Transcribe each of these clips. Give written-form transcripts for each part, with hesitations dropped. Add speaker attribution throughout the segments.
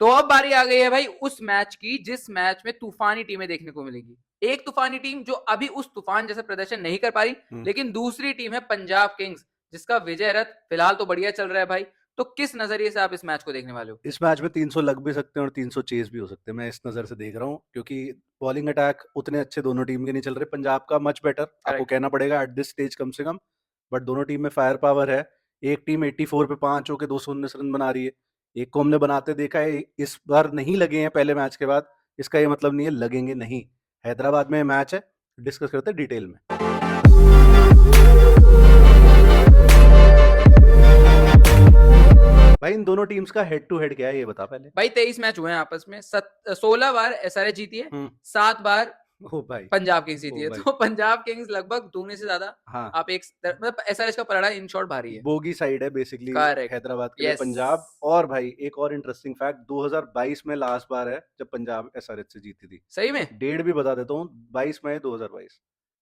Speaker 1: तो अब बारी आ गई है भाई उस मैच की जिस मैच में तूफानी टीमें देखने को मिलेगी। एक तूफानी टीम जो अभी उस तूफान जैसा प्रदर्शन नहीं कर पा रही, लेकिन दूसरी टीम है पंजाब किंग्स जिसका विजय रथ फिलहाल तो बढ़िया चल रहा है भाई। तो किस नजरिए से आप इस मैच को देखने वाले हो?
Speaker 2: इस मैच में 300 लग भी सकते हैं और 300 चेज भी हो सकते हैं, मैं इस नज़र से देख रहा हूँ, क्योंकि बॉलिंग अटैक उतने अच्छे दोनों टीम के नहीं चल रहे। पंजाब का मच बेटर आपको
Speaker 1: करेक्ट।
Speaker 2: कहना पड़ेगा एट दिस स्टेज कम से कम, बट दोनों टीम में फायर पावर है। एक टीम 84 पे 5 होके 219 रन बना रही है, एक को हमने बनाते देखा है, इस बार नहीं लगे हैं पहले मैच के बाद, इसका ये मतलब नहीं है लगेंगे नहीं। हैदराबाद में मैच है, डिस्कस करते हैं डिटेल में। भाई इन दोनों टीम्स का हेड टू हेड क्या है ये बता पहले।
Speaker 1: भाई 23 मैच हुए हैं आपस में, 16 बार एसआरएच जीती है, 7 बार
Speaker 2: ओ भाई,
Speaker 1: पंजाब किंग्स जीती
Speaker 2: ओ
Speaker 1: है।
Speaker 2: भाई,
Speaker 1: तो पंजाब किंग्स लगभग दुगने से ज्यादा
Speaker 2: हाँ,
Speaker 1: आप एक मतलब एसआरएच का पलड़ा इन शॉर्ट भारी है।
Speaker 2: बोगी साइड है बेसिकली
Speaker 1: करेक्ट।
Speaker 2: हैदराबाद के लिए
Speaker 1: यस।
Speaker 2: पंजाब। और भाई एक और इंटरेस्टिंग फैक्ट, 2022 में लास्ट बार है जब पंजाब एसआरएच से जीती थी।
Speaker 1: सही में?
Speaker 2: डेट भी बता देता हूँ, 22 मई 2022।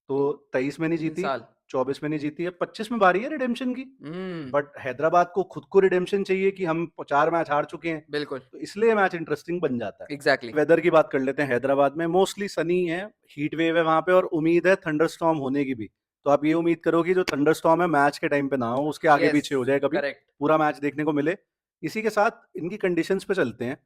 Speaker 2: तो 23 में नहीं
Speaker 1: 3
Speaker 2: जीती,
Speaker 1: साल।
Speaker 2: 24 में नहीं जीती है, 25 में बारी है रिडेम्पशन की।
Speaker 1: हम्म।
Speaker 2: बट हैदराबाद को खुद को रिडेम्पशन चाहिए कि हम 4 मैच हार चुके हैं,
Speaker 1: बिल्कुल।
Speaker 2: तो इसलिए मैच इंटरेस्टिंग बन जाता है।
Speaker 1: एग्जैक्टली।
Speaker 2: वेदर की बात कर लेते हैं। हैदराबाद में मोस्टली सनी है, हीट वेव है वहां पे, और उम्मीद है थंडरस्टॉर्म होने की भी। तो आप ये उम्मीद करो कि जो थंडरस्टॉर्म है मैच के टाइम पे ना हो, उसके आगे
Speaker 1: यस।
Speaker 2: पीछे हो जाए, कभी
Speaker 1: करेक्ट।
Speaker 2: पूरा मैच देखने को मिले। इसी के साथ इनकी कंडीशंस पे चलते हैं।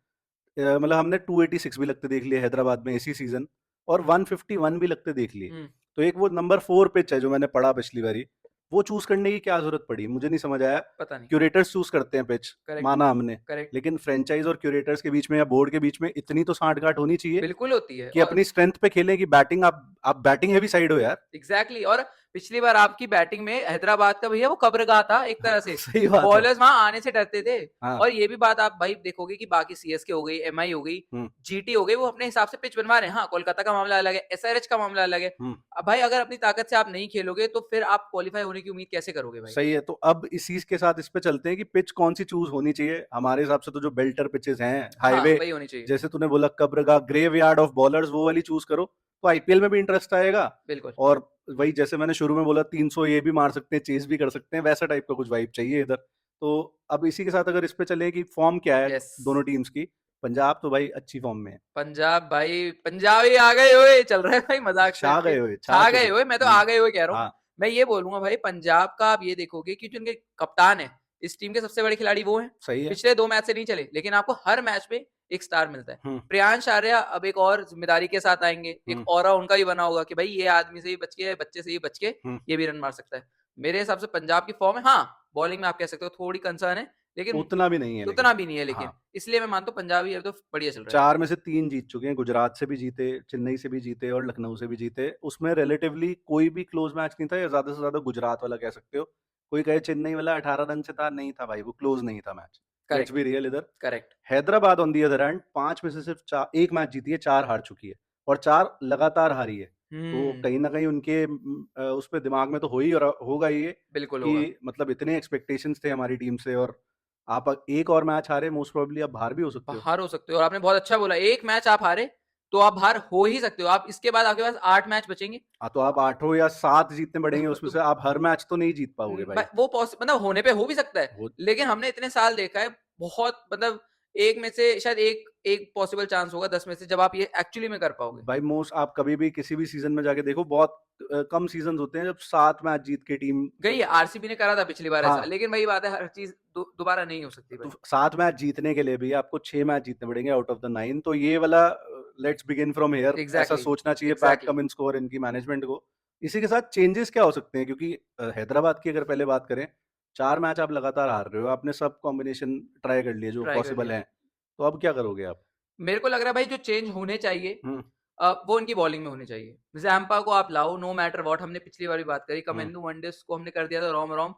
Speaker 2: मतलब हमने 286 भी लगते देख लिए हैदराबाद में इसी सीजन, और 151 भी लगते देख लिए।
Speaker 1: हम्म।
Speaker 2: तो एक वो नंबर 4 पिच है जो मैंने पढ़ा पिछली बारी, वो चूज करने की क्या जरूरत पड़ी मुझे नहीं समझ आया।
Speaker 1: पता नहीं।
Speaker 2: क्यूरेटर्स चूज करते हैं पिच,
Speaker 1: करेक्ट।
Speaker 2: माना हमने,
Speaker 1: करेक्ट।
Speaker 2: लेकिन फ्रेंचाइज और क्यूरेटर्स के बीच में या बोर्ड के बीच में इतनी तो सांठ गांठ होनी चाहिए
Speaker 1: बिल्कुल होती है।
Speaker 2: कि
Speaker 1: और
Speaker 2: अपनी स्ट्रेंथ पे खेलें, कि बैटिंग आप बैटिंग हैवी साइड हो यार।
Speaker 1: Exactly exactly। और पिछली बार आपकी बैटिंग में हैदराबाद का भैया वो कब्रगाह था एक तरह से।
Speaker 2: सही बात है।
Speaker 1: बॉलर्स वहां आने से डरते थे।
Speaker 2: हाँ।
Speaker 1: और ये भी बात आप भाई देखोगे कि बाकी सीएसके हो गई, एमआई हो गई,
Speaker 2: हम्म।
Speaker 1: जीटी हो गई, वो अपने हिसाब से पिच बनवा रहे हैं। हाँ, कोलकाता का मामला अलग है, एसआरएच का मामला अलग है।
Speaker 2: हम्म।
Speaker 1: अब भाई अगर अपनी ताकत से आप नहीं खेलोगे तो फिर आप क्वालिफाई होने की उम्मीद कैसे करोगे भाई?
Speaker 2: सही है, तो अब इसी के साथ इस पे चलते हैं कि पिच कौन सी चूज होनी चाहिए हमारे हिसाब से। तो जो बेल्टर पिचेस हैं,
Speaker 1: हाँ,
Speaker 2: हाईवे,
Speaker 1: वही होनी चाहिए।
Speaker 2: जैसे तूने बोला कब्रगाह, ग्रेव यार्ड ऑफ बॉलर्स, वो वाली चूज करो, तो आईपीएल में भी इंटरेस्ट आएगा।
Speaker 1: बिल्कुल।
Speaker 2: और वही जैसे मैंने शुरू में बोला, 300 ये भी मार सकते हैं, चेस भी कर सकते हैं, वैसा टाइप का कुछ वाइब चाहिए इधर। तो अब इसी के साथ अगर इस पे चले कि फॉर्म क्या है
Speaker 1: यस।
Speaker 2: दोनों टीम्स की, पंजाब तो भाई अच्छी फॉर्म में है।
Speaker 1: पंजाब भाई, पंजाबी आ गए हुए चल रहा है भाई, मजाक से
Speaker 2: छा
Speaker 1: हटके।
Speaker 2: गए हुए, छा
Speaker 1: छा गए
Speaker 2: चुके।
Speaker 1: हुए, मैं तो आ गए हुए कह रहा हूँ।
Speaker 2: हाँ।
Speaker 1: मैं ये बोलूंगा भाई, पंजाब का आप ये देखोगे कि जो उनके कप्तान है, इस टीम के सबसे बड़े खिलाड़ी वो हैं।
Speaker 2: सही है।
Speaker 1: पिछले 2 मैच से नहीं चले, लेकिन आपको हर मैच में एक स्टार मिलता है।
Speaker 2: हम्म।
Speaker 1: प्रियांश आर्या अब एक और जिम्मेदारी के साथ आएंगे, एक
Speaker 2: हम्म।
Speaker 1: ऑरा उनका भी बना होगा कि भाई ये आदमी से ही बच के, बच्चे से ही बच के
Speaker 2: हम्म।
Speaker 1: ये भी रन मार सकता है। मेरे हिसाब से पंजाब की फॉर्म है, हाँ बॉलिंग में आप कह सकते हो थोड़ी कंसर्न है, लेकिन
Speaker 2: उतना भी नहीं है लेकिन।
Speaker 1: उतना भी नहीं है। लेकिन
Speaker 2: हाँ,
Speaker 1: इसलिए मैं मानता हूँ पंजाब ही अब तो बढ़िया चल रहा है।
Speaker 2: 4 में से 3 जीत चुके हैं, गुजरात से भी जीते, चेन्नई से भी जीते और लखनऊ से भी जीते। उसमें रिलेटिवली कोई भी क्लोज मैच नहीं था, या ज्यादा से ज्यादा गुजरात वाला कह सकते हो। कोई कहे चेन्नई वाला 18 रन से था, नहीं था भाई, वो क्लोज नहीं था match. Let's
Speaker 1: correct.
Speaker 2: Be real इधर।
Speaker 1: Correct.
Speaker 2: Hyderabad on the other hand 5 में से सिर्फ एक मैच जीती है, 4 हार चुकी है, और 4 लगातार हारी है। तो
Speaker 1: हम्म।
Speaker 2: कहीं ना कहीं उनके उस पर दिमाग में तो हो ही और होगा ही ये,
Speaker 1: बिल्कुल होगा।
Speaker 2: कि मतलब इतने एक्सपेक्टेशंस थे हमारी टीम से, और आप एक और मैच हारे, मोस्ट प्रोबेबली आप बाहर भी हो सकते हो।
Speaker 1: बाहर हो सकते हो। और आपने बहुत अच्छा बोला, एक मैच आप हारे तो आप बाहर हो ही सकते हो। आप इसके बाद आपके पास 8 मैच बचेंगे।
Speaker 2: हाँ, तो आप 8 या 7 जीतने पड़ेंगे, उसमें से आप हर मैच तो नहीं जीत पाओगे भाई।
Speaker 1: वो मतलब होने पे हो भी सकता है,
Speaker 2: वो
Speaker 1: लेकिन हमने इतने साल देखा है, बहुत मतलब एक में से शायद एक एक पॉसिबल चांस होगा 10 में से, जब आप ये एक्चुअली में कर पाओगे।
Speaker 2: भाई मोस्ट, आप कभी भी किसी भी सीजन में जाके देखो, बहुत कम सीजन होते हैं जब 7 मैच जीत के टीम।
Speaker 1: गई है, आरसीबी ने करा था पिछली बार ऐसा,
Speaker 2: हाँ,
Speaker 1: लेकिन वही बात है, हर चीज दोबारा नहीं हो सकती
Speaker 2: तो
Speaker 1: भाई।
Speaker 2: 7 मैच जीतने के लिए भी आपको 6 मैच जीतने पड़ेंगे आउट ऑफ द 9। तो ये वाला लेट्स बिगिन फ्रॉम हेयर, ऐसा
Speaker 1: एग्जैक्टली।
Speaker 2: सोचना चाहिए पैट
Speaker 1: एग्जैक्टली।
Speaker 2: कम इन स्कोर इनकी मैनेजमेंट को। इसी के साथ चेंजेस क्या हो सकते हैं, क्योंकि हैदराबाद की अगर पहले बात करें, 4 मैच आप लगातार हार रहे हो, आपने सब कॉम्बिनेशन ट्राई कर लिए जो
Speaker 1: ट्राई कर
Speaker 2: पॉसिबल
Speaker 1: लिया।
Speaker 2: है, तो अब क्या करोगे आप।
Speaker 1: मेरे को लग रहा है भाई जो चेंज होने चाहिए,
Speaker 2: हम्म।
Speaker 1: वो इनकी बॉलिंग में होने चाहिए। जैम्पा को आप लाओ, नो मैटर व्हाट, हमने पिछली बार भी बात करी,
Speaker 2: हम्म।
Speaker 1: कमेंदू वनडेस को हमने कर दिया था रोम रोम।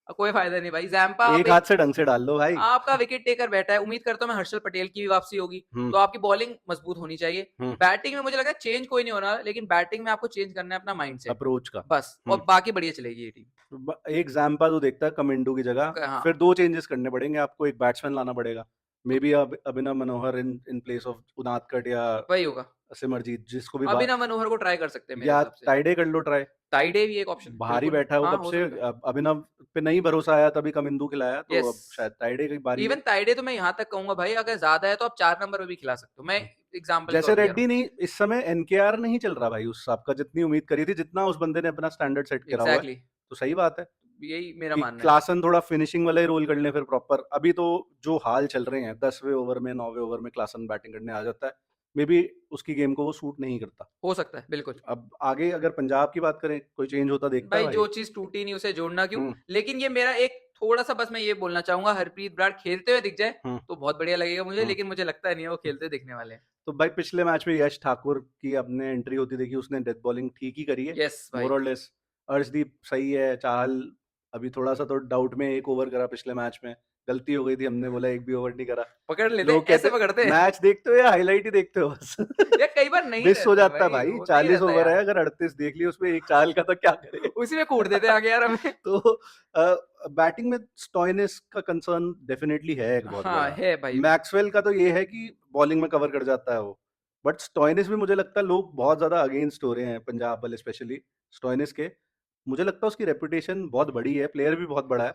Speaker 1: कोई फायदा नहीं भाई, जैम्पा आप
Speaker 2: एक
Speaker 1: एक,
Speaker 2: हाथ से ढंग से डाल लो भाई।
Speaker 1: आपका विकेट टेकर बैठा है, उम्मीद करता हूँ मैं हर्षल पटेल की भी वापसी होगी।
Speaker 2: हम्म।
Speaker 1: तो आपकी बॉलिंग मजबूत होनी चाहिए।
Speaker 2: हम्म।
Speaker 1: बैटिंग में मुझे लगा चेंज कोई नहीं होना, लेकिन बैटिंग में आपको चेंज करना है अपना माइंडसेट
Speaker 2: अप्रोच का।
Speaker 1: बस,
Speaker 2: हम्म।
Speaker 1: और बाकी बढ़िया चलेगी ये टीम।
Speaker 2: एक जैम्पा तो देखता है कमिंडू की जगह,
Speaker 1: हाँ,
Speaker 2: फिर 2 चेंजेस करने पड़ेंगे आपको, एक बैट्समैन लाना पड़ेगा, may be Abhinav Manohar in in place of Unadkat, या
Speaker 1: वही होगा।
Speaker 2: सिमरजीत, जिसको भी
Speaker 1: अभिनव मनोहर को ट्राई कर सकते हैं मेरे
Speaker 2: या
Speaker 1: हिसाब से।
Speaker 2: ताइडे कर लो ट्राई,
Speaker 1: टाइडे भी एक ऑप्शन
Speaker 2: बाहर ही
Speaker 1: बिल्कुल,
Speaker 2: बैठा है वो
Speaker 1: हाँ
Speaker 2: कब
Speaker 1: हो
Speaker 2: से।
Speaker 1: सकता है।
Speaker 2: अब अभिनव पे नहीं भरोसा आया तभी कमिंदू खिलाया, तो
Speaker 1: यस,
Speaker 2: अब शायद ताइडे की बारी है।
Speaker 1: इवन टाइडे तो मैं यहाँ तक कहूंगा भाई, अगर ज्यादा है तो आप 4 नंबर पे भी खिला सकते हो, मैं एग्जाम्पल के
Speaker 2: जैसे
Speaker 1: तौर पे कह रहा
Speaker 2: रेड्डी
Speaker 1: हूँ।
Speaker 2: नहीं, इस समय एनकेआर नहीं चल रहा भाई उस हिसाब का, जितनी उम्मीद करी थी, जितना उस बंदे ने अपना स्टैंडर्ड सेट करा हुआ है,
Speaker 1: एग्जैक्टली,
Speaker 2: तो सही बात है
Speaker 1: यही मेरा
Speaker 2: कि
Speaker 1: मानना है।
Speaker 2: क्लासन थोड़ा फिनिशिंग वाला ही रोल कर ले फिर प्रॉपर। अभी तो जो हाल चल रहे हैं, 10वें ओवर में 9वें ओवर में क्लासन बैटिंग करने आ जाता है, मे बी उसकी गेम को वो सूट नहीं करता।
Speaker 1: हो सकता है बिल्कुल।
Speaker 2: अब आगे अगर पंजाब की बात करें, कोई चेंज होता देखता है
Speaker 1: भाई
Speaker 2: भाई?
Speaker 1: जो चीज टूटी नहीं उसे जोड़ना क्यों।
Speaker 2: हम्म
Speaker 1: लेकिन ये मेरा एक थोड़ा सा, बस मैं ये बोलना चाहूंगा, हरप्रीत बराड़ खेलते हुए दिख जाए
Speaker 2: हम्म
Speaker 1: तो बहुत बढ़िया लगेगा मुझे,
Speaker 2: हम्म।
Speaker 1: लेकिन मुझे लगता नहीं है वो खेलते हुए दिखने वाले हैं।
Speaker 2: तो भाई पिछले मैच में यश ठाकुर की अपने एंट्री होती देखी, उसने डेथ बॉलिंग ठीक ही करी है,
Speaker 1: यस भाई,
Speaker 2: मोर और लेस। अर्शदीप सही है, चाहल अभी थोड़ा सा तो डाउट में, एक ओवर करा पिछले मैच में, गलती हो गई थी, हमने बोला एक भी ओवर नहीं करा।
Speaker 1: पकड़ लेते
Speaker 2: लोग
Speaker 1: ऐसे
Speaker 2: कहते
Speaker 1: पकड़ते हैं।
Speaker 2: मैच देखते हो या हाईलाइट ही देखते हो बस?
Speaker 1: यार कई बार नहीं
Speaker 2: मिस हो
Speaker 1: रहता है
Speaker 2: जाता है
Speaker 1: भाई,
Speaker 2: भाई,
Speaker 1: वो नहीं
Speaker 2: 40
Speaker 1: रहता
Speaker 2: ओवर है,
Speaker 1: यार।
Speaker 2: अगर 38 देख लिए उसमें एक चाल का तो क्या करे?
Speaker 1: उसी में कूट देते हैं आगे यार हमें।
Speaker 2: तो बैटिंग में स्टॉइनिस का कंसर्न डेफिनेटली है एक बहुत
Speaker 1: हाँ
Speaker 2: बड़ा।
Speaker 1: है भाई।
Speaker 2: मैक्सवेल का तो ये है कि बॉलिंग में कवर कर जाता है वो, बट स्टॉइनिस भी मुझे लगता है लोग बहुत ज्यादा अगेंस्ट हो रहे हैं, पंजाब वाले स्पेशली स्टॉइनिस के। मुझे लगता है उसकी रेपुटेशन बहुत बड़ी है, प्लेयर भी बहुत बड़ा है,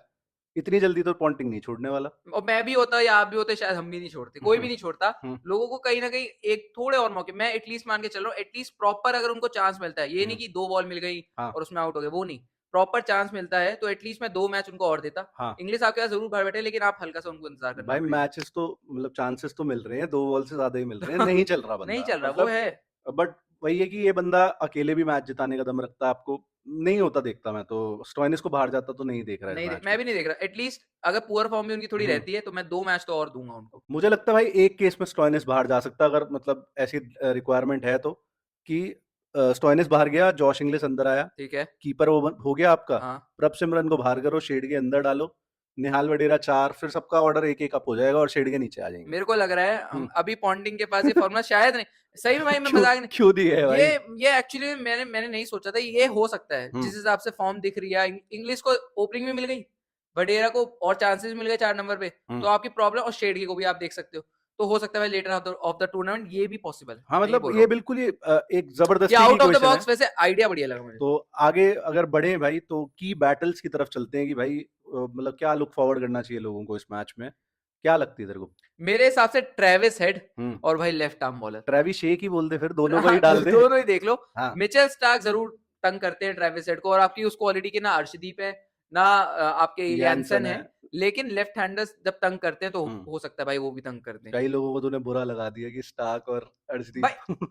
Speaker 2: इतनी जल्दी तो पॉन्टिंग नहीं छोड़ने वाला।
Speaker 1: और मैं भी होता या आप भी होते, शायद हम भी नहीं छोड़ते, कोई भी नहीं छोड़ता।
Speaker 2: हम्म
Speaker 1: लोगों को कहीं ना कहीं एक थोड़े और मौके, मैं एटलीस्ट मान के चल रहा हूँ, एटलीस्ट प्रॉपर अगर उनको चांस मिलता है, ये नहीं
Speaker 2: हम्म,
Speaker 1: कि 2 बॉल मिल गई
Speaker 2: हाँ
Speaker 1: और उसमें आउट हो गए, वो नहीं। प्रॉपर चांस मिलता है तो एटलीस्ट मैं 2 मैच उनको और देता।
Speaker 2: हाँ
Speaker 1: इंग्लिश आपके पास जरूर घर बैठे, लेकिन आप हल्का सा उनको इंतजार करना
Speaker 2: भाई,
Speaker 1: पड़ेगा।
Speaker 2: मैचेस तो मतलब चांसेस तो मिल रहे हैं, 2 बॉल से ज्यादा ही मिल रहे हैं, नहीं चल रहा
Speaker 1: नहीं
Speaker 2: बंदा
Speaker 1: चल रहा वो
Speaker 2: मतलब।
Speaker 1: है।
Speaker 2: बट वही है कि ये बंदा अकेले भी मैच जिताने का दम रखता है, आपको नहीं होता देखता। मैं तो स्टॉइनिस को बाहर जाता तो नहीं देख रहा इस
Speaker 1: नहीं
Speaker 2: मैच
Speaker 1: मैं
Speaker 2: में।
Speaker 1: भी नहीं देख रहा, एटलीस्ट अगर पुअर फॉर्म भी उनकी थोड़ी
Speaker 2: हम्म
Speaker 1: रहती है तो मैं 2 मैच तो और दूंगा उनको।
Speaker 2: मुझे लगता है भाई एक केस में स्टॉइनिस बाहर जा सकता है, अगर मतलब ऐसी रिक्वायरमेंट है तो, कि स्टॉइनिस बाहर गया, जॉश इंग्लिश अंदर आया,
Speaker 1: ठीक है।
Speaker 2: कीपर हो गया आपका,
Speaker 1: हाँ,
Speaker 2: प्रभ सिमरन को बाहर करो, शेड के अंदर डालो, निहाल वडेरा 4, फिर सबका ऑर्डर एक एक अप हो जाएगा और शेड के नीचे आ जाएंगे।
Speaker 1: मेरे को लग रहा है हम
Speaker 2: हम्म
Speaker 1: अभी पॉन्टिंग के पास ये फॉर्मूला शायद नहीं। सही में भाई, मैं
Speaker 2: क्यों
Speaker 1: मजाक नहीं।
Speaker 2: क्यों दिए है
Speaker 1: ये
Speaker 2: भाई?
Speaker 1: ये एक्चुअली मैंने नहीं सोचा था ये हो सकता है,
Speaker 2: हम्म
Speaker 1: जिस हिसाब से फॉर्म दिख रही है। इंग्लिश को ओपनिंग में मिल गई, वडेरा को और चांसेस मिल गए 4 नंबर पे,
Speaker 2: हम्म
Speaker 1: तो आपकी प्रॉब्लम, और शेडगी को भी आप देख सकते हो। तो हो सकता है लेटर ऑफ द टूर्नामेंट ये भी पॉसिबल है,
Speaker 2: हाँ
Speaker 1: नहीं
Speaker 2: मतलब
Speaker 1: बोल रहा
Speaker 2: ये
Speaker 1: हूँ।
Speaker 2: बिल्कुल ही एक
Speaker 1: ये
Speaker 2: जबरदस्ती की
Speaker 1: आउट ऑफ द
Speaker 2: क्वेश्चन है।
Speaker 1: बॉक्स वैसे आइडिया बढ़िया लगा मुझे।
Speaker 2: तो आगे अगर बढ़े भाई, तो की बैटल्स की तरफ चलते हैं कि भाई मतलब क्या लुक फॉरवर्ड करना चाहिए लोगों को इस मैच में, क्या लगती है तेरे को?
Speaker 1: मेरे हिसाब से ट्रेविस हेड
Speaker 2: हम्म
Speaker 1: और भाई लेफ्ट आर्म बॉलर।
Speaker 2: ट्रेविस शेक ही बोल दे, फिर दोनों को
Speaker 1: हाँ,
Speaker 2: ही डाल दे।
Speaker 1: दोनों ही देख लो।
Speaker 2: हाँ
Speaker 1: मिचेल स्टार्क जरूर तंग करते हैं ट्रेविस हेड को, और आपकी उस क्वालिटी के ना अर्शदीप है ना आपके
Speaker 2: यानसन
Speaker 1: इलियानसन
Speaker 2: है।
Speaker 1: है। लेकिन लेफ्ट हैंडर्स जब तंग करते हैं तो
Speaker 2: हम्म
Speaker 1: हो सकता है भाई वो भी तंग कर दें।
Speaker 2: कई लोगों को तूने बुरा लगा दिया कि स्टार्क और
Speaker 1: भाई
Speaker 2: अर्शदीप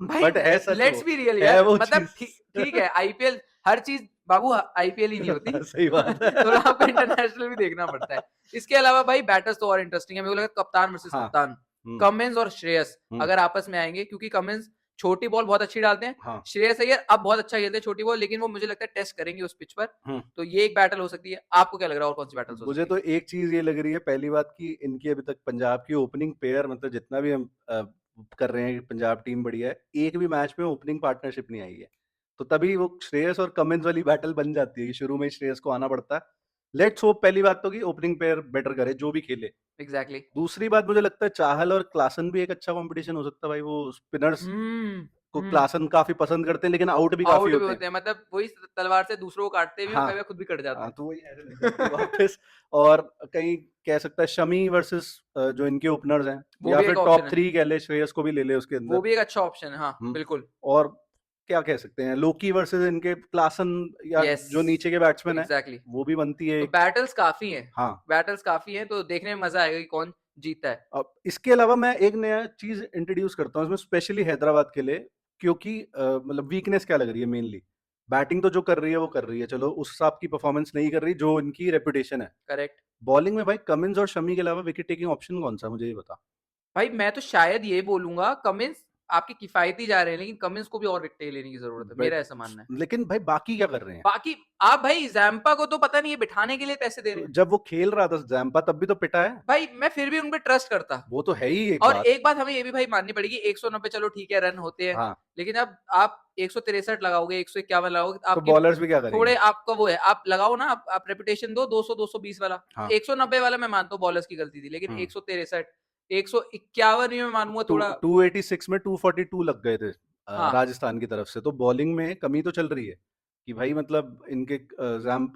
Speaker 1: भाई
Speaker 2: बट है सच
Speaker 1: लेट्स
Speaker 2: वो,
Speaker 1: बी रियल
Speaker 2: है
Speaker 1: यार,
Speaker 2: वो
Speaker 1: मतलब
Speaker 2: चीज।
Speaker 1: ठीक ठीक है, आईपीएल हर चीज बाबू आईपीएल ही नहीं होती।
Speaker 2: सही बात है।
Speaker 1: थोड़ा आपको इंटरनेशनल भी देखना पड़ता है। इसके अलावा भाई बैटर्स तो और इंटरेस्टिंग है, मेरे को लगा कप्तान वर्सेस
Speaker 2: हाँ
Speaker 1: कप्तान।
Speaker 2: हम्म
Speaker 1: कमिंस और श्रेयस
Speaker 2: हम्म
Speaker 1: अगर आपस में आएंगे, क्योंकि कमिंस छोटी बॉल बहुत अच्छी डालते हैं,
Speaker 2: हाँ
Speaker 1: श्रेयस अय्यर अब बहुत अच्छा खेलते हैं छोटी बॉल, लेकिन वो मुझे लगता है टेस्ट करेंगे उस पिच पर।
Speaker 2: हम्म
Speaker 1: तो ये एक बैटल हो सकती है। आपको क्या लग रहा है और कौन सी बैटल्स हो
Speaker 2: मुझे
Speaker 1: सकती
Speaker 2: तो
Speaker 1: है?
Speaker 2: एक चीज ये लग रही है, पहली बात कि इनकी अभी तक पंजाब की ओपनिंग पेयर, मतलब जितना भी हम कर रहे हैं कि पंजाब टीम बढ़िया है, एक भी मैच में ओपनिंग पार्टनरशिप नहीं आई है। तो तभी वो श्रेयस और कमिंस वाली बैटल बन जाती है कि शुरू में ही श्रेयस को आना पड़ता है। लेट्स होप पहली बात तो कि ओपनिंग पेयर बेटर करे जो भी खेले।
Speaker 1: एग्जैक्टली।
Speaker 2: दूसरी बात, मुझे लगता है चाहल और क्लासन भी एक अच्छा कंपटीशन हो सकता है भाई, वो स्पिनर्स को
Speaker 1: हम्म।
Speaker 2: क्लासन काफी पसंद करते हैं, लेकिन आउट भी काफी
Speaker 1: आउट भी
Speaker 2: होते हैं।
Speaker 1: होते हैं, मतलब वही तलवार से दूसरों को काटते भी और
Speaker 2: हाँ
Speaker 1: कई बार खुद भी कट जाते
Speaker 2: हाँ,
Speaker 1: हैं।
Speaker 2: तो वही ऐसे निकलती है वापस। और कहीं कह सकता है शमी वर्सेस जो इनके ओपनर्स हैं,
Speaker 1: वो
Speaker 2: या
Speaker 1: भी
Speaker 2: फिर
Speaker 1: एक ऑप्शन
Speaker 2: टॉप
Speaker 1: है।
Speaker 2: 3 कह ले, श्रेयस को भी ले ले उसके
Speaker 1: वो
Speaker 2: अंदर।
Speaker 1: भी एक अच्छा ऑप्शन है, हाँ
Speaker 2: हम्म,
Speaker 1: बिल्कुल।
Speaker 2: और क्या कह सकते हैं, लोकी वर्सेस इनके क्लासन, या
Speaker 1: यस,
Speaker 2: जो नीचे के बैट्समैन है,
Speaker 1: एग्जैक्टली।
Speaker 2: वो भी बनती है
Speaker 1: तो
Speaker 2: एक।
Speaker 1: बैटल्स काफी हैं।
Speaker 2: हाँ
Speaker 1: बैटल्स काफी हैं, तो देखने में मजा आएगा कि कौन जीतता है।
Speaker 2: अब इसके अलावा मैं एक नया चीज इंट्रोड्यूस करता हूँ इसमें, स्पेशली हैदराबाद के लिए, क्योंकि मतलब वीकनेस क्या लग रही है मेनली, बैटिंग तो जो कर रही है वो कर रही है, चलो उस हिसाब की परफॉर्मेंस नहीं कर रही जो इनकी रेपुटेशन है।
Speaker 1: करेक्ट।
Speaker 2: बॉलिंग में भाई कमिंस और शमी के अलावा विकेट टेकिंग ऑप्शन कौन सा, मुझे ये बता।
Speaker 1: भाई मैं तो शायद ये बोलूंगा, कमिंस आपके किफायती जा रहे हैं, लेकिन कमिंस को भी और विकेट लेने की जरूरत है,
Speaker 2: बट
Speaker 1: मेरा ऐसा मानना है।
Speaker 2: लेकिन भाई बाकी क्या कर रहे हैं?
Speaker 1: बाकी आप भाई जैम्पा को तो पता नहीं है बिठाने के लिए पैसे दे रहे
Speaker 2: तो
Speaker 1: हैं।
Speaker 2: जब वो खेल रहा था जैम्पा, तब भी तो पिटा है।
Speaker 1: भाई मैं फिर भी उन पे ट्रस्ट करता।
Speaker 2: वो तो है ही एक
Speaker 1: और
Speaker 2: बात।
Speaker 1: एक बात हमें ये भी भाई माननी पड़ेगी, 190 चलो ठीक है रन होते हैं,
Speaker 2: हाँ
Speaker 1: लेकिन अब आप 163 लगाओगे, 151 लगाओगे,
Speaker 2: तो
Speaker 1: आपकी
Speaker 2: बॉलर्स भी क्या
Speaker 1: थोड़े
Speaker 2: करेंगे?
Speaker 1: आपका वो है, आप लगाओ ना, आप रेपुटेशन दो, 200 220 वाला।
Speaker 2: हाँ
Speaker 1: 190 वाला मैं मानता हूँ बॉलर्स की गलती थी, लेकिन
Speaker 2: हम्म
Speaker 1: 163 151 भी मैं मानूंगा थोड़ा।
Speaker 2: 286 में 242 लग गए थे
Speaker 1: हाँ
Speaker 2: राजस्थान की तरफ से, तो बॉलिंग में कमी तो चल रही है कि भाई मतलब इनके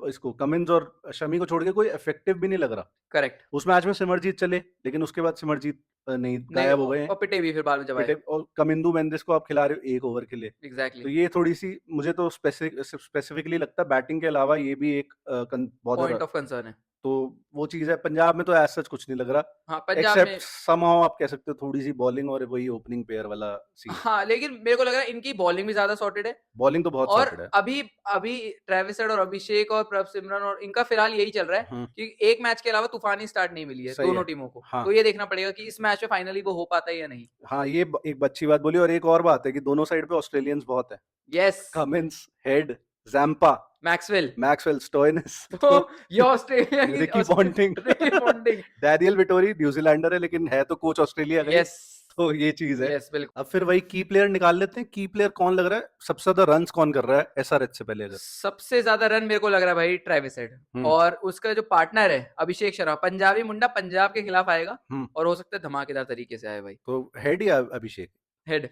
Speaker 2: इसको कमिंस और शमी को छोड़ के कोई इफेक्टिव भी नहीं लग रहा।
Speaker 1: करेक्ट।
Speaker 2: उस मैच में सिमरजीत चले, लेकिन उसके बाद सिमरजीत नहीं,
Speaker 1: नहीं
Speaker 2: गायब हो गए हैं।
Speaker 1: और पिटे भी फिर बाद में जब आए।
Speaker 2: और कमिंदू मेंडिस को आप खिला रहे हो 1 ओवर के लिए।
Speaker 1: एग्जैक्टली।
Speaker 2: तो ये थोड़ी-सी मुझे तो स्पेसिफिकली लगता है बैटिंग के अलावा ये भी एक बॉदर है।
Speaker 1: पॉइंट ऑफ कंसर्न है।
Speaker 2: तो वो चीज़ है, पंजाब में तो एज़ सच कुछ नहीं लग रहा,
Speaker 1: हाँ पंजाब
Speaker 2: एक्सेप्ट
Speaker 1: में।
Speaker 2: समहाउ आप कह सकते हो थोड़ी-सी बॉलिंग और वही ओपनिंग पेयर वाला सीन।
Speaker 1: हाँ लेकिन मेरे को लग रहा है इनकी बॉलिंग भी ज्यादा सॉर्टेड है।
Speaker 2: बॉलिंग तो बहुत
Speaker 1: और
Speaker 2: सॉर्टेड है।
Speaker 1: अभी अभी ट्रेविस हेड और अभिषेक और प्रभ सिमरन और इनका फिलहाल यही चल रहा है
Speaker 2: हुँ,
Speaker 1: कि एक मैच के अलावा तूफानी स्टार्ट नहीं मिली है
Speaker 2: सही
Speaker 1: दोनों
Speaker 2: है।
Speaker 1: टीमों को।
Speaker 2: हाँ,
Speaker 1: तो ये देखना पड़ेगा कि इस मैच में फाइनली वो हो पाता है या नहीं।
Speaker 2: हाँ, ये एक अच्छी बात बोली, और एक और बात है कि दोनों साइड पे ऑस्ट्रेलियंस बहुत हैं।
Speaker 1: Yes.
Speaker 2: Cummins, head, Zampa,
Speaker 1: Maxwell.
Speaker 2: Maxwell, Stoinis
Speaker 1: तो
Speaker 2: तो
Speaker 1: ये ऑस्ट्रेलिया की
Speaker 2: Ricky Ponting,
Speaker 1: Ricky Ponting.
Speaker 2: Daniel Vettori New Zealander है लेकिन है तो कोच ऑस्ट्रेलिया का ही।
Speaker 1: यस
Speaker 2: तो ये चीज़ है।
Speaker 1: यस बिल्कुल।
Speaker 2: अब फिर वही की प्लेयर निकाल लेते हैं, की प्लेयर कौन लग रहा है? सबसे ज़्यादा रन्स कौन कर रहा है एसआरएच से पहले अगर?
Speaker 1: सबसे ज्यादा रन मेरे को लग रहा है भाई ट्रेविस हेड।
Speaker 2: हुँ,
Speaker 1: और उसका जो पार्टनर है अभिषेक शर्मा, पंजाबी मुंडा, पंजाब के खिलाफ आएगा
Speaker 2: हुँ,
Speaker 1: और हो सकता है धमाकेदार तरीके से आए भाई।
Speaker 2: तो हेड या अभिषेक
Speaker 1: हेड।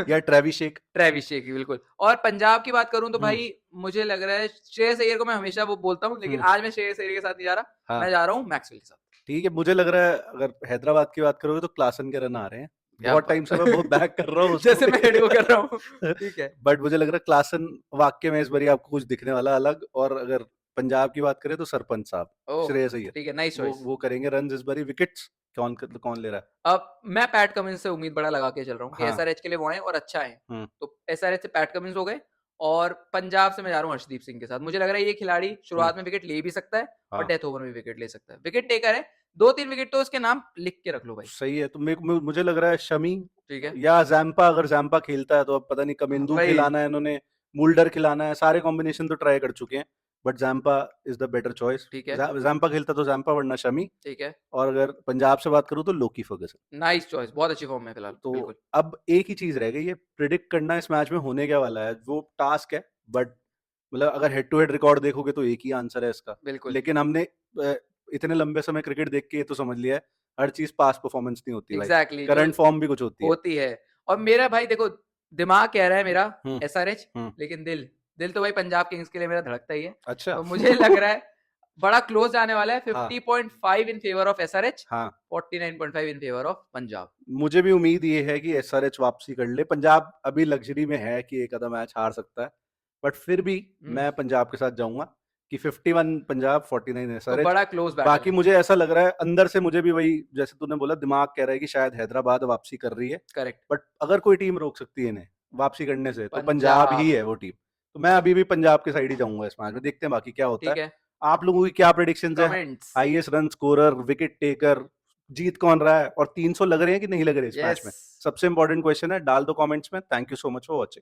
Speaker 2: या ट्रेविशेक?
Speaker 1: ट्रेविस शेक बिल्कुल। और पंजाब की बात करूं तो
Speaker 2: हुँ,
Speaker 1: भाई मुझे लग रहा है श्रेयस अय्यर को मैं हमेशा वो बोलता हूं, लेकिन
Speaker 2: हुँ,
Speaker 1: आज मैं श्रेयस अय्यर के साथ नहीं जा रहा।
Speaker 2: हाँ,
Speaker 1: मैं जा रहा हूं मैक्सवेल के साथ।
Speaker 2: ठीक है, मुझे लग रहा है अगर हैदराबाद की बात करोगे तो क्लासन के रन आ रहे हैं।
Speaker 1: क्या
Speaker 2: बहुत टाइम से मैं बहुत
Speaker 1: बात।
Speaker 2: बैक कर रहा हूँ उसको
Speaker 1: जैसे मैं हेड को कर रहा हूँ। ठीक है।
Speaker 2: बट मुझे लग रहा है क्लासन वाकई में इस बारी आपको कुछ दिखने वाला अलग। और अगर पंजाब की बात करें तो सरपंच साहब,
Speaker 1: ओह
Speaker 2: श्रेयस अय्यर,
Speaker 1: ठीक है, नाइस चॉइस।
Speaker 2: वो करेंगे रन इस बारी। विकेट्स कौन ले रहा है?
Speaker 1: अब मैं पैट कमिंस से उम्मीद बड़ा लगा के चल रहा हूँ कि
Speaker 2: हाँ,
Speaker 1: एसआरएच के लिए वो आए और अच्छा है।
Speaker 2: हुँ,
Speaker 1: तो एसआरएच से पैट कमिंस हो गए। और पंजाब से मैं जा रहा हूँ हर्षदीप सिंह के साथ। मुझे लग रहा है ये खिलाड़ी
Speaker 2: हुँ,
Speaker 1: शुरुआत में विकेट ले भी सकता है और
Speaker 2: हाँ।
Speaker 1: डेथ ओवर में विकेट ले सकता है। विकेट टेकर है। 2-3 विकेट तो उसके नाम लिख के रख लो भाई।
Speaker 2: सही है, तो मुझे लग रहा है शमी
Speaker 1: ठीक है।
Speaker 2: या ज़ैम्पा, अगर ज़ैम्पा खेलता है तो अब पता नहीं कमिंदू
Speaker 1: वही।
Speaker 2: खिलाना है इन्होंने, मुल्डर खिलाना है, सारे कॉम्बिनेशन तो ट्राई कर चुके हैं, but Zampa is the better choice.
Speaker 1: ठीक है।
Speaker 2: ज़ैम्पा खेलता तो ज़ैम्पा, वरना शमी।
Speaker 1: ठीक है।
Speaker 2: और अगर पंजाब से बात करूँ तो लोकी फर्गसन।
Speaker 1: नाइस चॉइस, बहुत अच्छी फॉर्म में फिलहाल,
Speaker 2: तो
Speaker 1: बिल्कुल।
Speaker 2: अब एक ही चीज़ रह गई है, प्रिडिक्ट करना इस मैच में होने क्या वाला है, वो टास्क है। बट मतलब अगर हेड टू हेड रिकॉर्ड देखोगे तो एक ही आंसर है इसका।
Speaker 1: बिल्कुल।
Speaker 2: लेकिन हमने इतने लंबे समय क्रिकेट देख के ये तो समझ लिया है, हर चीज़ पास्ट परफॉर्मेंस नहीं होती भाई,
Speaker 1: एग्ज़ैक्टली जो
Speaker 2: करंट फॉर्म भी कुछ होती है।
Speaker 1: होती है। और मेरा भाई देखो, दिमाग कह रहा है मेरा
Speaker 2: हुँ,
Speaker 1: एसआरएच,
Speaker 2: हुँ।
Speaker 1: लेकिन दिल दिल तो भाई पंजाब किंग्स के लिए मेरा धड़कता ही है।
Speaker 2: अच्छा।
Speaker 1: तो मुझे लग रहा है बड़ा क्लोज जाने वाला है।
Speaker 2: हाँ,
Speaker 1: 50.5 इन फेवर ऑफ एसआरएच,
Speaker 2: हाँ।
Speaker 1: 49.5 इन फेवर ऑफ पंजाब।
Speaker 2: मुझे भी उम्मीद ये है कि एसआरएच वापसी कर ले। पंजाब अभी लग्ज़री में है कि एक आधा मैच हार सकता है, बट फिर भी
Speaker 1: हुँ,
Speaker 2: मैं पंजाब के साथ जाऊँगा कि 51 पंजाब, 49
Speaker 1: तो
Speaker 2: एसआरएच।
Speaker 1: बड़ा क्लोज बैटल
Speaker 2: बाकी
Speaker 1: है।
Speaker 2: मुझे ऐसा लग रहा है अंदर से, मुझे भी वही जैसे तूने बोला, दिमाग कह रहा है कि शायद हैदराबाद वापसी कर रही है,
Speaker 1: करेक्ट।
Speaker 2: बट अगर कोई टीम रोक सकती है इन्हें वापसी करने से तो पंजाब
Speaker 1: पंजाब।
Speaker 2: ही है वो टीम। तो मैं अभी भी पंजाब की साइड ही जाऊँगा इस मैच में, देखते हैं बाकी क्या होता है।
Speaker 1: ठीक है।
Speaker 2: आप लोगों की क्या प्रेडिक्शंस है?
Speaker 1: Comments.
Speaker 2: Highest run scorer, wicket taker, जीत कौन रहा है और 300 लग रहे हैं कि नहीं लग रहे इस मैच
Speaker 1: यस।
Speaker 2: में? सबसे इंपॉर्टेंट क्वेश्चन है, डाल दो कमेंट्स में। Thank you so much for watching.